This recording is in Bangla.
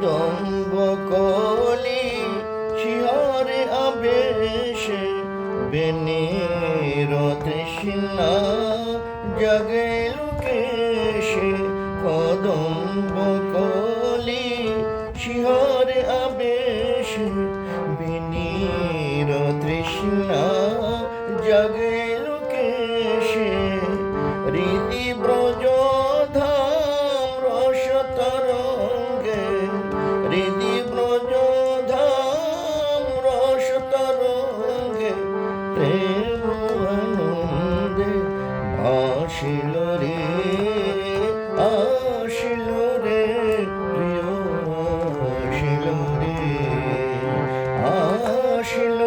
কদম্ব কলি শিহরে আবেশে বেনির তৃষ্ণা জাগে লোকেশে কদম্ব কলি শিহরে আবেশে বেনির তৃষ্ণা জাগে লোকেশে রীতি ব্রজ ধাম রস তরঙ্গে রীতি ব্রজ ধাম রস তরঙ্গে প্রেম আনন্দে আসিল রে আসিল রে প্রিয় আসিল রে আসিল